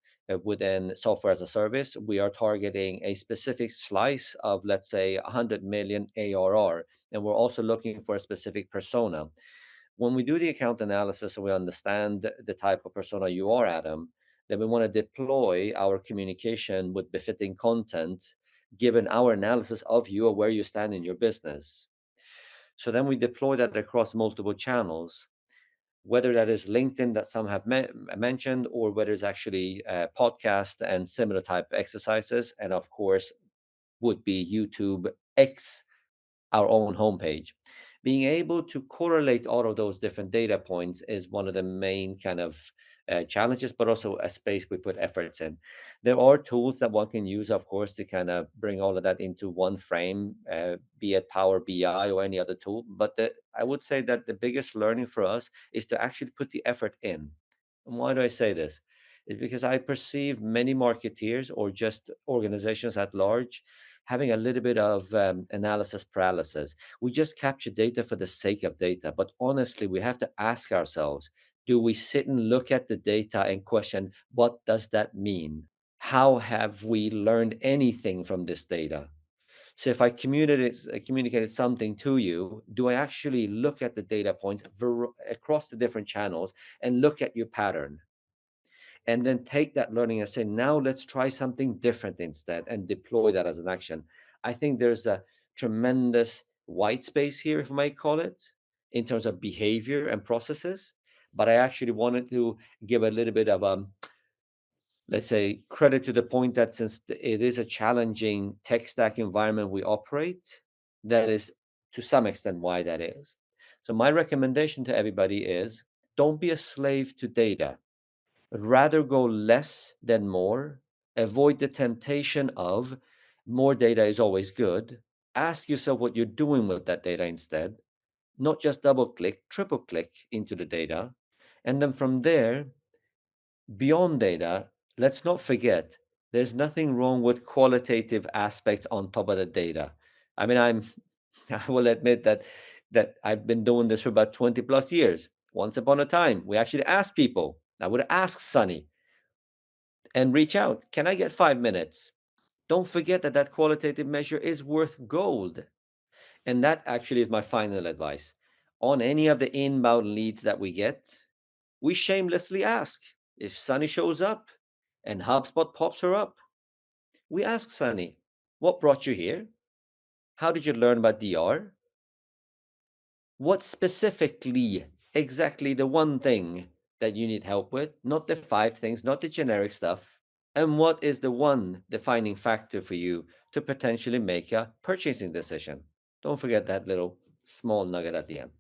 Speaker 7: within software as a service. We are targeting a specific slice of, let's say, 100 million ARR. And we're also looking for a specific persona. When we do the account analysis and we understand the type of persona you are, Adam, then we want to deploy our communication with befitting content, given our analysis of you or where you stand in your business. So then we deploy that across multiple channels, whether that is LinkedIn that some have mentioned, or whether it's actually podcast and similar type exercises. And of course, would be YouTube X, our own homepage. Being able to correlate all of those different data points is one of the main kind of challenges, but also a space we put efforts in. There are tools that one can use, of course, to kind of bring all of that into one frame, be it Power BI or any other tool. But I would say that the biggest learning for us is to actually put the effort in. And why do I say this? It's because I perceive many marketeers or just organizations at large having a little bit of analysis paralysis. We just capture data for the sake of data. But honestly, we have to ask ourselves, do we sit and look at the data and question, what does that mean? How have we learned anything from this data? So if I communicated something to you, do I actually look at the data points across the different channels and look at your pattern? And then take that learning and say, now let's try something different instead and deploy that as an action. I think there's a tremendous white space here, if I might call it, in terms of behavior and processes. But I actually wanted to give a little bit of let's say, credit to the point that since it is a challenging tech stack environment we operate, that is to some extent why that is. So my recommendation to everybody is don't be a slave to data. Rather go less than more. Avoid the temptation of more data is always good. Ask yourself what you're doing with that data instead. Not just double click, triple click into the data. And then from there, beyond data, let's not forget there's nothing wrong with qualitative aspects on top of the data. I mean, I will admit that I've been doing this for about 20 plus years. Once upon a time, we actually asked people. I would ask Sunny and reach out. Can I get 5 minutes? Don't forget that that qualitative measure is worth gold. And that actually is my final advice. On any of the inbound leads that we get, we shamelessly ask. If Sunny shows up and HubSpot pops her up, we ask Sunny, what brought you here? How did you learn about DR? What specifically, exactly the one thing that you need help with? Not the 5 things, not the generic stuff. And what is the one defining factor for you to potentially make a purchasing decision? Don't forget that little small nugget at the end.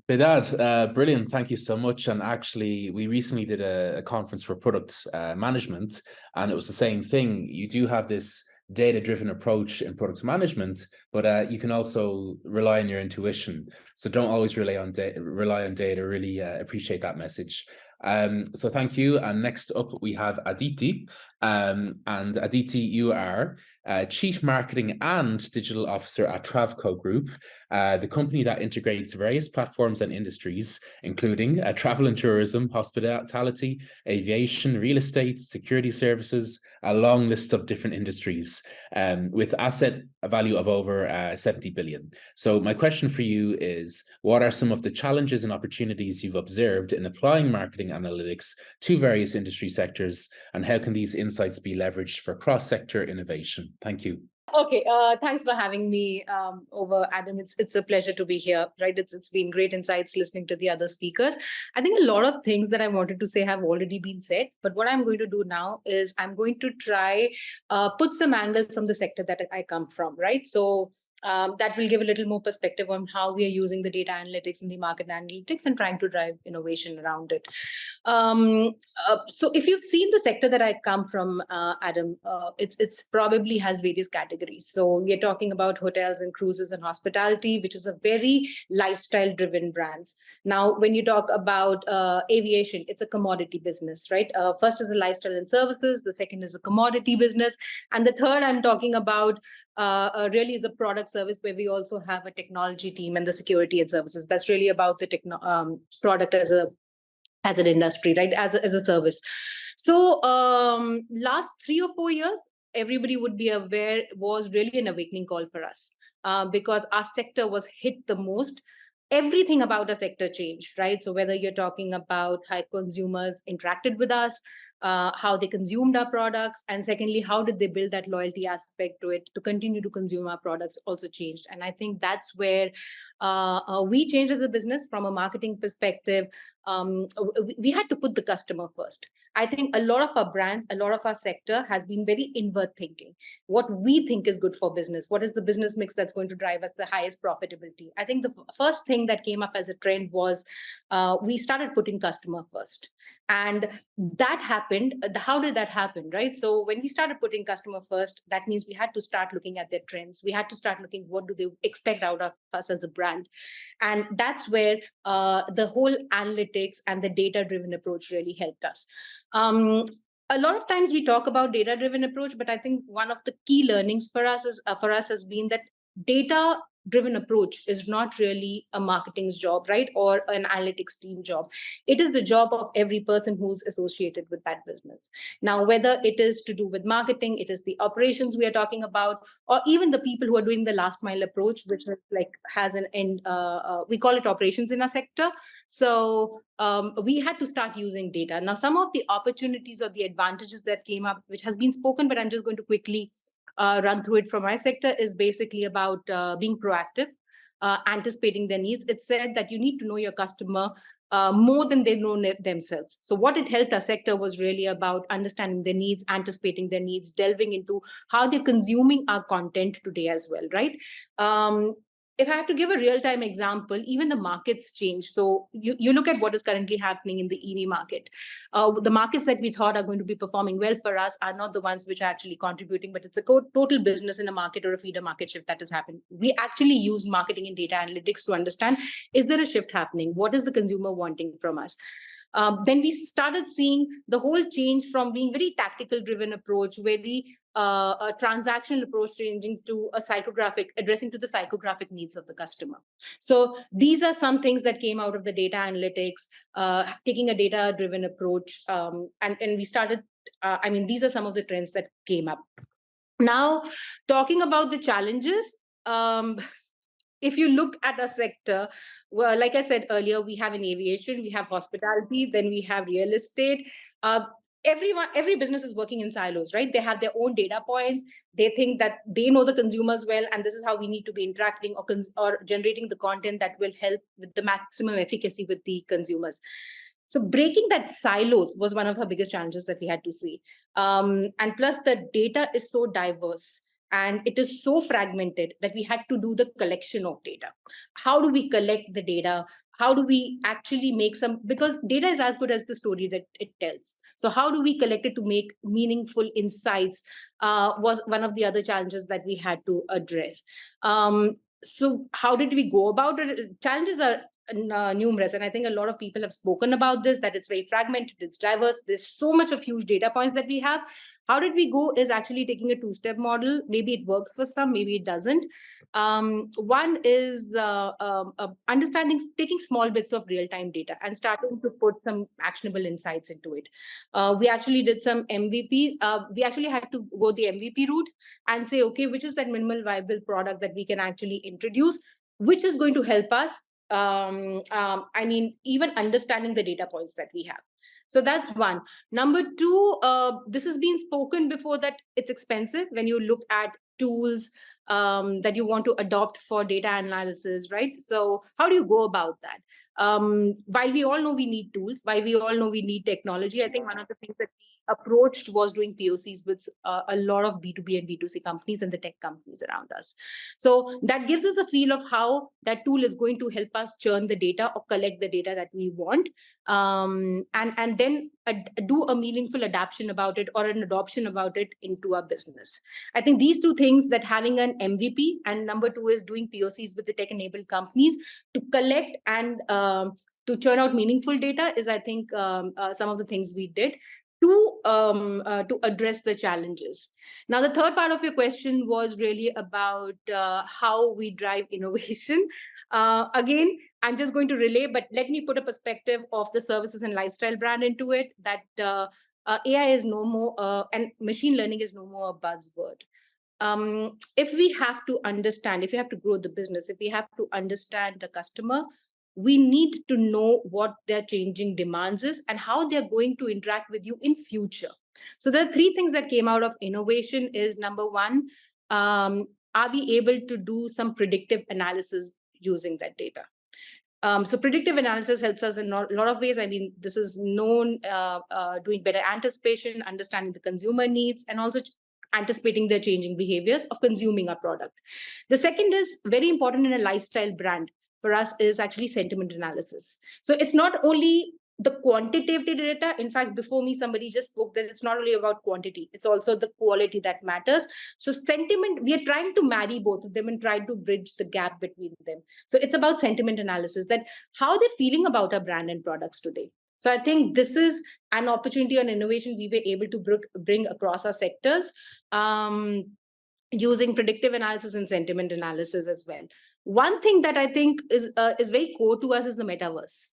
Speaker 1: Behdad, brilliant. Thank you so much. And actually, we recently did a conference for product management, and it was the same thing. You do have this data-driven approach in product management, but you can also rely on your intuition. So don't always rely on data. Really appreciate that message. So thank you. And next up, we have Aditi. And Aditi, you are Chief Marketing and Digital Officer at Travco Group, the company that integrates various platforms and industries, including travel and tourism, hospitality, aviation, real estate, security services, a long list of different industries, with asset value of over 70 billion. So my question for you is, what are some of the challenges and opportunities you've observed in applying marketing analytics to various industry sectors, and how can these insights be leveraged for cross-sector innovation? Thank you.
Speaker 8: Okay, thanks for having me over, Adam. It's a pleasure to be here, right? It's been great insights listening to the other speakers. I think a lot of things that I wanted to say have already been said, but what I'm going to do now is I'm going to try put some angle from the sector that I come from, right? So that will give a little more perspective on how we are using the data analytics and the market analytics and trying to drive innovation around it. So if you've seen the sector that I come from, Adam, it's probably has various categories. So we're talking about hotels and cruises and hospitality, which is a very lifestyle-driven brands. Now, when you talk about aviation, it's a commodity business, right? First is the lifestyle and services. The second is a commodity business. And the third I'm talking about really is a product service where we also have a technology team and the security and services. That's really about the product as an industry, right? As a service. So last 3 or 4 years, everybody would be aware was really an awakening call for us because our sector was hit the most. Everything about our sector changed, right? So whether you're talking about how consumers interacted with us, how they consumed our products, and secondly, how did they build that loyalty aspect to it to continue to consume our products also changed. And I think that's where we changed as a business from a marketing perspective. We had to put the customer first. I think a lot of our brands, a lot of our sector has been very inward thinking. What we think is good for business, what is the business mix that's going to drive us the highest profitability? I think the first thing that came up as a trend was we started putting customer first. And that happened. How did that happen, right? So when we started putting customer first, that means we had to start looking at their trends. We had to start looking what do they expect out of us as a brand. And that's where the whole analytics and the data-driven approach really helped us. A lot of times we talk about data-driven approach, but I think one of the key learnings for us has been that data-driven approach is not really a marketing's job, right? Or an analytics team job. It is the job of every person who's associated with that business. Now, whether it is to do with marketing, it is the operations we are talking about, or even the people who are doing the last mile approach, which is like has an end, we call it operations in our sector. So we had to start using data. Now, some of the opportunities or the advantages that came up, which has been spoken, but I'm just going to quickly run through it from my sector, is basically about being proactive, anticipating their needs. It said that you need to know your customer more than they know themselves. So what it helped our sector was really about understanding their needs, anticipating their needs, delving into how they're consuming our content today as well, right? If I have to give a real-time example, even the markets change. So you look at what is currently happening in the EV market. The markets that we thought are going to be performing well for us are not the ones which are actually contributing, but it's a total business in a market or a feeder market shift that has happened. We actually used marketing and data analytics to understand, is there a shift happening? What is the consumer wanting from us? Then we started seeing the whole change from being very tactical driven approach, very a transactional approach changing to a psychographic, addressing to the psychographic needs of the customer. So these are some things that came out of the data analytics, taking a data driven approach. And we started, these are some of the trends that came up. Now, talking about the challenges, if you look at a sector, well, like I said earlier, we have in aviation, we have hospitality, then we have real estate. Every business is working in silos, right? They have their own data points. They think that they know the consumers well, and this is how we need to be interacting or generating the content that will help with the maximum efficacy with the consumers. So breaking that silos was one of our biggest challenges that we had to see. And plus the data is so diverse and it is so fragmented that we had to do the collection of data. How do we collect the data? How do we actually make because data is as good as the story that it tells. So how do we collect it to make meaningful insights was one of the other challenges that we had to address. So how did we go about it? Challenges are numerous, and I think a lot of people have spoken about this, that it's very fragmented, it's diverse, there's so much of huge data points that we have. How did we go is actually taking a two-step model. Maybe it works for some, maybe it doesn't. One is understanding, taking small bits of real-time data and starting to put some actionable insights into it. We actually did some MVPs. We actually had to go the MVP route and say, okay, which is that minimal viable product that we can actually introduce, which is going to help us even understanding the data points that we have. So that's one. Number two, this has been spoken before that it's expensive when you look at tools that you want to adopt for data analysis, right? So how do you go about that? While we all know we need tools, while we all know we need technology, I think one of the things that we approached was doing POCs with a lot of B2B and B2C companies and the tech companies around us. So that gives us a feel of how that tool is going to help us churn the data or collect the data that we want, and then do a meaningful adaptation about it or an adoption about it into our business. I think these two things, that having an MVP and number two is doing POCs with the tech-enabled companies to collect and to churn out meaningful data is, I think, some of the things we did to address the challenges. Now, the third part of your question was really about how we drive innovation. Again, I'm just going to relay, but let me put a perspective of the services and lifestyle brand into it, that AI is no more, and machine learning is no more a buzzword. If we have to understand, if we have to grow the business, if we have to understand the customer, we need to know what their changing demands is and how they're going to interact with you in future. So there are three things that came out of innovation is, number one, are we able to do some predictive analysis using that data? So predictive analysis helps us in a lot of ways. I mean, this is known, doing better anticipation, understanding the consumer needs, and also anticipating the changing behaviors of consuming our product. The second is very important in a lifestyle brand for us is actually sentiment analysis. So it's not only the quantitative data. In fact, before me, somebody just spoke that it's not only about quantity, it's also the quality that matters. So sentiment, we are trying to marry both of them and try to bridge the gap between them. So it's about sentiment analysis, that how they're feeling about our brand and products today. So I think this is an opportunity on innovation we were able to bring across our sectors, using predictive analysis and sentiment analysis as well. One thing that I think is very core to us is the metaverse.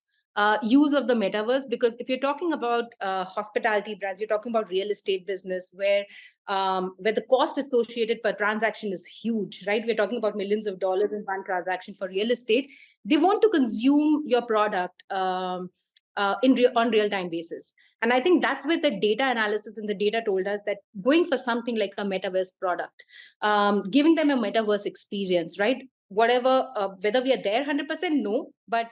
Speaker 8: Use of the metaverse, because if you're talking about hospitality brands, you're talking about real estate business where the cost associated per transaction is huge, right? We're talking about millions of dollars in one transaction for real estate. They want to consume your product on real-time basis. And I think that's where the data analysis and the data told us that going for something like a metaverse product, giving them a metaverse experience, right? Whatever, whether we are there 100%, no, but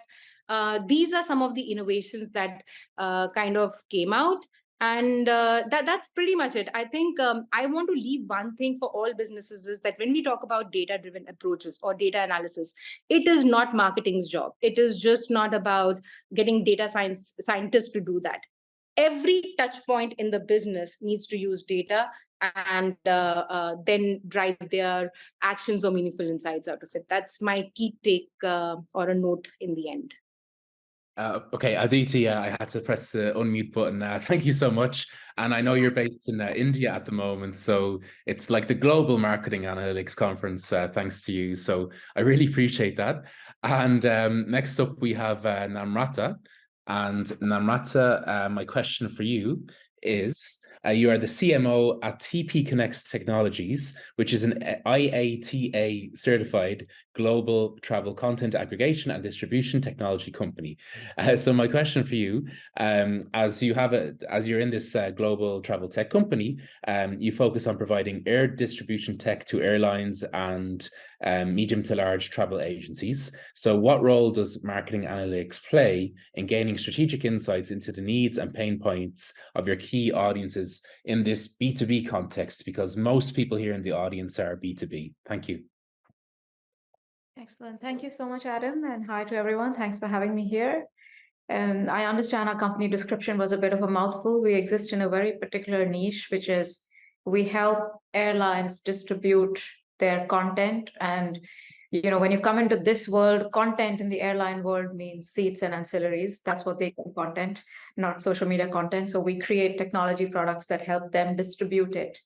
Speaker 8: These are some of the innovations that kind of came out. And that's pretty much it. I think I want to leave one thing for all businesses is that when we talk about data-driven approaches or data analysis, it is not marketing's job. It is just not about getting data scientists to do that. Every touch point in the business needs to use data and then drive their actions or meaningful insights out of it. That's my key take or a note in the end.
Speaker 1: Okay, Aditi, I had to press the unmute button. Thank you so much. And I know you're based in India at the moment, so it's like the Global Marketing Analytics Conference, thanks to you. So I really appreciate that. And next up, we have Namrata. And Namrata, my question for you is, you are the CMO at TPConnects Technologies, which is an IATA certified global travel content aggregation and distribution technology company. So my question for you, as you're in this global travel tech company, you focus on providing air distribution tech to airlines and medium to large travel agencies. So what role does marketing analytics play in gaining strategic insights into the needs and pain points of your key audiences in this B2B context? Because most people here in the audience are B2B. Thank you.
Speaker 9: Excellent. Thank you so much, Adam. And hi to everyone. Thanks for having me here. I understand our company description was a bit of a mouthful. We exist in a very particular niche, which is we help airlines distribute their content. And, when you come into this world, content in the airline world means seats and ancillaries. That's what they call content, not social media content. So we create technology products that help them distribute it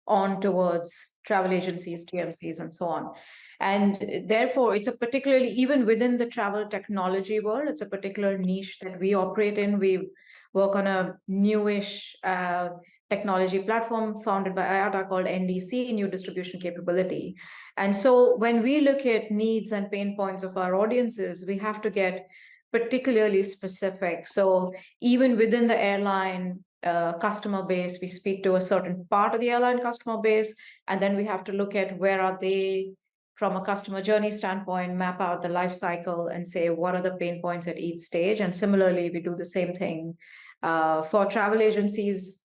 Speaker 9: on towards travel agencies, TMCs, and so on. And therefore, it's a particularly, even within the travel technology world, it's a particular niche that we operate in. We work on a newish technology platform founded by IATA called NDC, New Distribution Capability. And so when we look at needs and pain points of our audiences, we have to get particularly specific. So even within the airline customer base, we speak to a certain part of the airline customer base, and then we have to look at where are they from a customer journey standpoint, map out the life cycle and say, what are the pain points at each stage? And similarly, we do the same thing for travel agencies.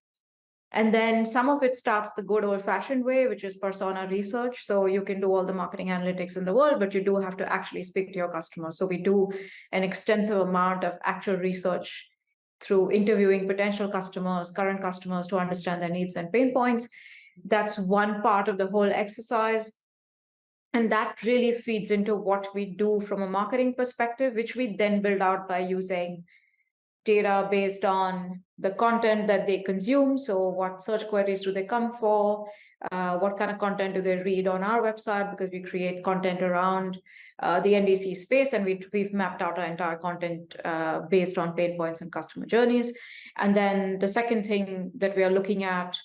Speaker 9: And then some of it starts the good old-fashioned way, which is persona research. So you can do all the marketing analytics in the world, but you do have to actually speak to your customers. So we do an extensive amount of actual research through interviewing potential customers, current customers, to understand their needs and pain points. That's one part of the whole exercise. And that really feeds into what we do from a marketing perspective, which we then build out by using data based on the content that they consume. So what search queries do they come for? What kind of content do they read on our website? Because we create content around the NDC space, and we've mapped out our entire content based on pain points and customer journeys. And then the second thing that we are looking at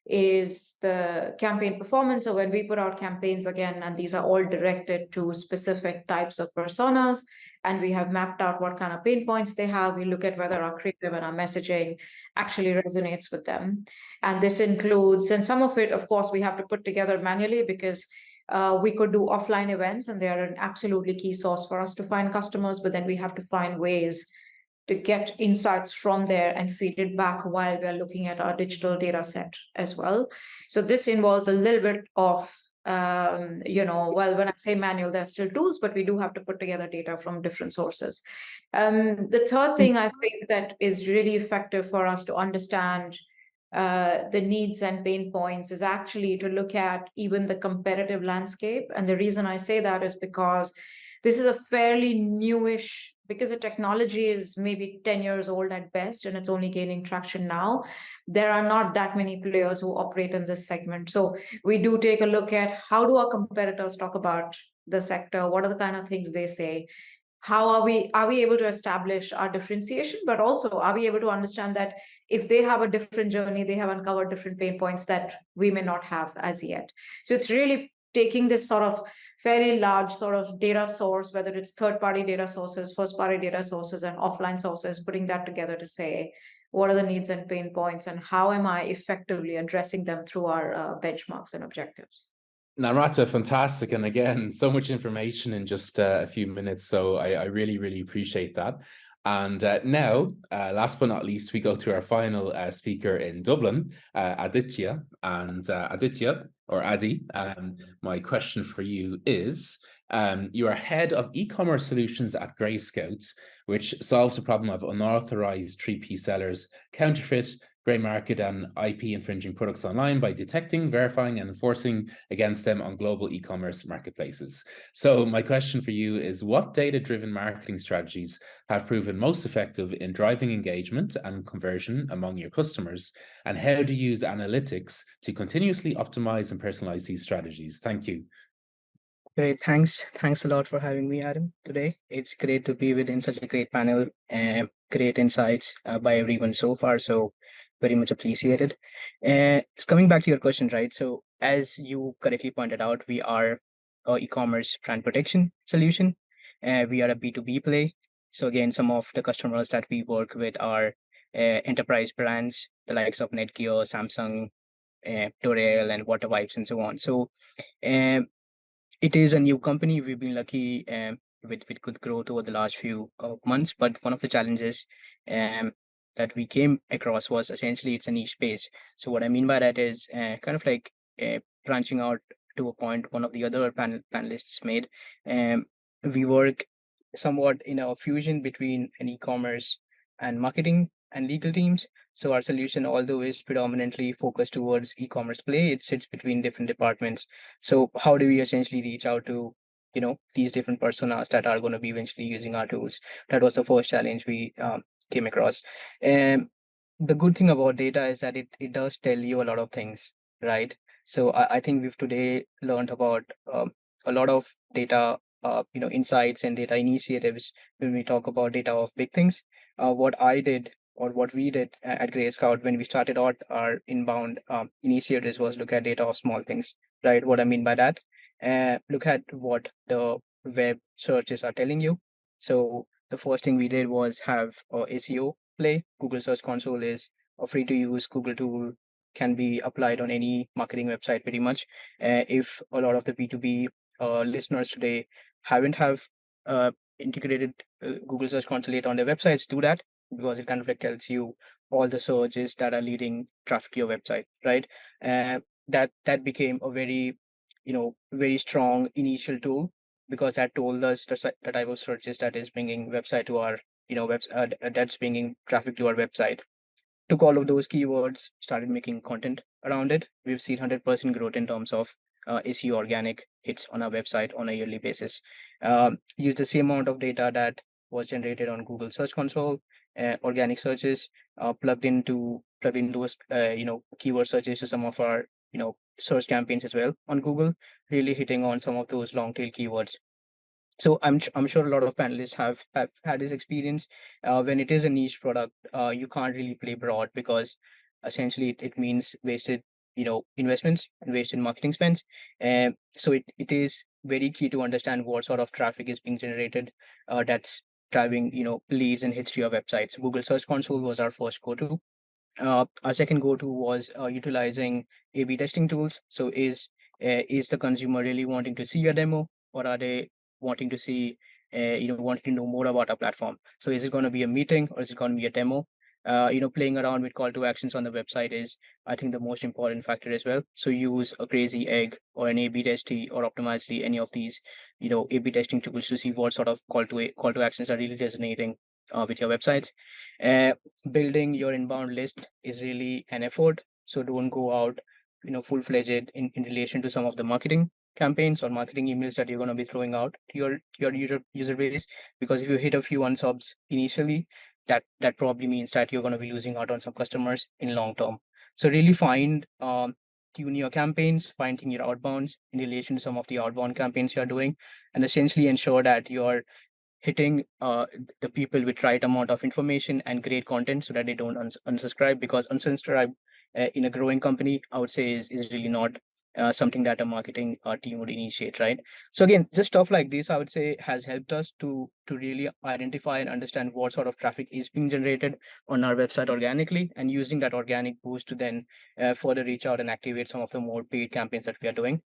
Speaker 9: is the campaign performance. So when we put out campaigns again, and these are all directed to specific types of personas, and we have mapped out what kind of pain points they have, we look at whether our creative and our messaging actually resonates with them. And this includes, and some of it, of course, we have to put together manually because we could do offline events, and they are an absolutely key source for us to find customers, but then we have to find ways to get insights from there and feed it back while we're looking at our digital data set as well. So this involves a little bit of, well, when I say manual, there's still tools, but we do have to put together data from different sources. The third thing I think that is really effective for us to understand the needs and pain points is actually to look at even the competitive landscape. And the reason I say that is because this is a fairly newish, because the technology is maybe 10 years old at best, and it's only gaining traction now. There are not that many players who operate in this segment. So we do take a look at how do our competitors talk about the sector? What are the kind of things they say? How are we able to establish our differentiation? But also, are we able to understand that if they have a different journey, they have uncovered different pain points that we may not have as yet? So it's really taking this sort of fairly large sort of data source, whether it's third-party data sources, first-party data sources, and offline sources, putting that together to say, what are the needs and pain points, and how am I effectively addressing them through our benchmarks and objectives?
Speaker 1: Namrata, fantastic. And again, so much information in just a few minutes. So I really, really appreciate that. And now, last but not least, we go to our final speaker in Dublin, Aditi. And Aditi, or Adi, my question for you is, you are head of e-commerce solutions at Grey Scouts, which solves the problem of unauthorized 3P sellers, counterfeit, grey market and IP infringing products online by detecting, verifying and enforcing against them on global e-commerce marketplaces. So my question for you is, what data-driven marketing strategies have proven most effective in driving engagement and conversion among your customers? And how do you use analytics to continuously optimize and personalize these strategies? Thank you.
Speaker 10: Great, thanks. Thanks a lot for having me, Adam, today. It's great to be within such a great panel and great insights by everyone so far. So very much appreciated. It's coming back to your question, right? So as you correctly pointed out, we are a e-commerce brand protection solution. We are a B2B play. So again, some of the customers that we work with are enterprise brands, the likes of Netgear, Samsung, L'Oreal, and Water Wipes, and so on. So it is a new company. We've been lucky with good growth over the last few months, but one of the challenges that we came across was essentially it's a niche space. So what I mean by that is kind of like branching out to a point one of the other panelists made. We work somewhat in a fusion between an e-commerce and marketing and legal teams. So our solution, although is predominantly focused towards e-commerce play, it sits between different departments. So how do we essentially reach out to, these different personas that are going to be eventually using our tools? That was the first challenge we came across. And the good thing about data is that it does tell you a lot of things, right? So I think we've today learned about a lot of data, insights and data initiatives when we talk about data of big things. What I did or what we did at Grey Scout when we started out our inbound initiatives was look at data of small things, right? What I mean by that, look at what the web searches are telling you. So the first thing we did was have SEO play. Google Search Console is a free to use Google tool, can be applied on any marketing website pretty much. If a lot of the B2B listeners today haven't have integrated Google Search Console yet on their websites, do that, because it kind of like tells you all the searches that are leading traffic to your website, right? That became a very, very strong initial tool, because that told us the type of searches that is bringing website to our, that's bringing traffic to our website. Took all of those keywords, started making content around it. We've seen 100% growth in terms of SEO organic hits on our website on a yearly basis. Use the same amount of data that was generated on Google Search Console, organic searches, plugged in those keyword searches to some of our search campaigns as well on Google, really hitting on some of those long tail keywords. So I'm sure a lot of panelists have had this experience. When it is a niche product, you can't really play broad, because essentially it means wasted investments and wasted marketing spends. And so it is very key to understand what sort of traffic is being generated that's driving leads and hits to your websites. Google Search Console was our first go-to. Our second go-to was utilizing A/B testing tools. So is the consumer really wanting to see a demo, or are they wanting to see, wanting to know more about our platform? So is it going to be a meeting, or is it going to be a demo? Playing around with call to actions on the website is, I think, the most important factor as well. So use a crazy egg or an A/B testy or Optimizely, any of these, A/B testing tools to see what sort of call to actions are really resonating with your websites. Building your inbound list is really an effort. So don't go out, full-fledged in relation to some of the marketing campaigns or marketing emails that you're going to be throwing out to your user base, because if you hit a few unsubs initially, that probably means that you're going to be losing out on some customers in long term. So really tune your campaigns, finding your outbounds in relation to some of the outbound campaigns you're doing, and essentially ensure that you're hitting the people with right amount of information and great content, so that they don't unsubscribe, because unsubscribe in a growing company, I would say, is really not something that a marketing team would initiate, right? So again, just stuff like this, I would say, has helped us to really identify and understand what sort of traffic is being generated on our website organically, and using that organic boost to then further reach out and activate some of the more paid campaigns that we are doing.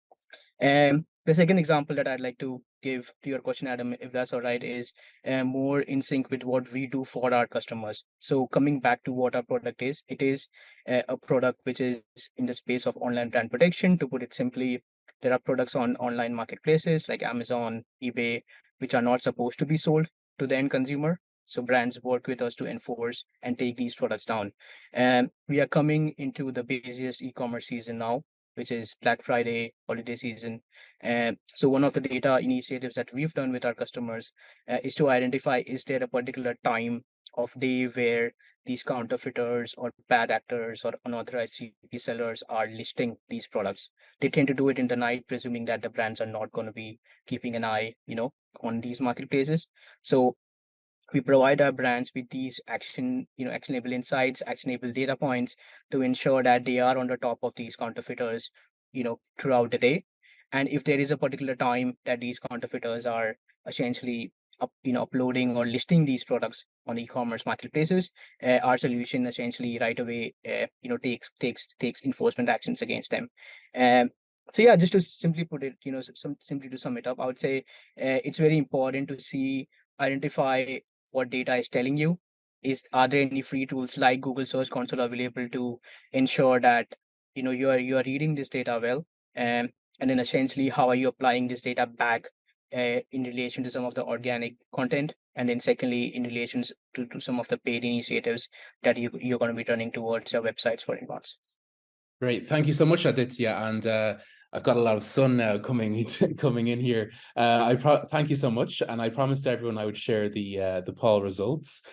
Speaker 10: The second example that I'd like to give to your question, Adam, if that's all right, is more in sync with what we do for our customers. So coming back to what our product is, it is a product which is in the space of online brand protection. To put it simply, there are products on online marketplaces like Amazon, eBay, which are not supposed to be sold to the end consumer. So brands work with us to enforce and take these products down. And we are coming into the busiest e-commerce season now, which is Black Friday, holiday season. And so one of the data initiatives that we've done with our customers is to identify, is there a particular time of day where these counterfeiters or bad actors or unauthorized resellers are listing these products. They tend to do it in the night, presuming that the brands are not going to be keeping an eye, on these marketplaces. So we provide our brands with these actionable insights, actionable data points to ensure that they are on the top of these counterfeiters, throughout the day. And if there is a particular time that these counterfeiters are essentially uploading or listing these products on e-commerce marketplaces, our solution essentially right away, takes enforcement actions against them. So yeah, just to simply put it, simply to sum it up, I would say it's very important to identify what data is telling you. Are there any free tools like Google Search Console available to ensure that you are reading this data well, and then essentially how are you applying this data back in relation to some of the organic content, and then secondly in relation to some of the paid initiatives that you're going to be turning towards your websites for inbox.
Speaker 1: Great, thank you so much, Aditya, and I've got a lot of sun now coming in here. Thank you so much, and I promised everyone I would share the poll results.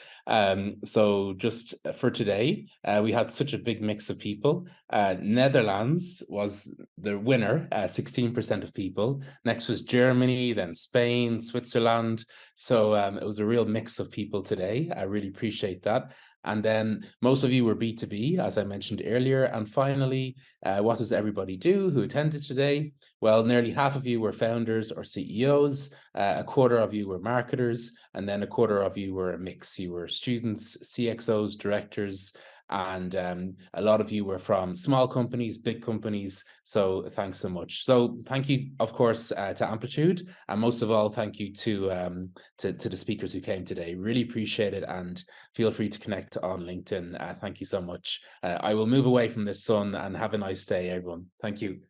Speaker 1: So just for today, we had such a big mix of people. Netherlands was the winner, 16% of people. Next was Germany, then Spain, Switzerland. So it was a real mix of people today. I really appreciate that. And then most of you were B2B, as I mentioned earlier. And finally, what does everybody do who attended today? Well, nearly half of you were founders or CEOs, a quarter of you were marketers, and then a quarter of you were a mix. You were students, CXOs, directors, and a lot of you were from small companies, big companies. So thanks so much. So thank you, of course, to Amplitude, and most of all, thank you to the speakers who came today. Really appreciate it, and feel free to connect on LinkedIn. Thank you so much. I will move away from this sun, and have a nice day, everyone. Thank you.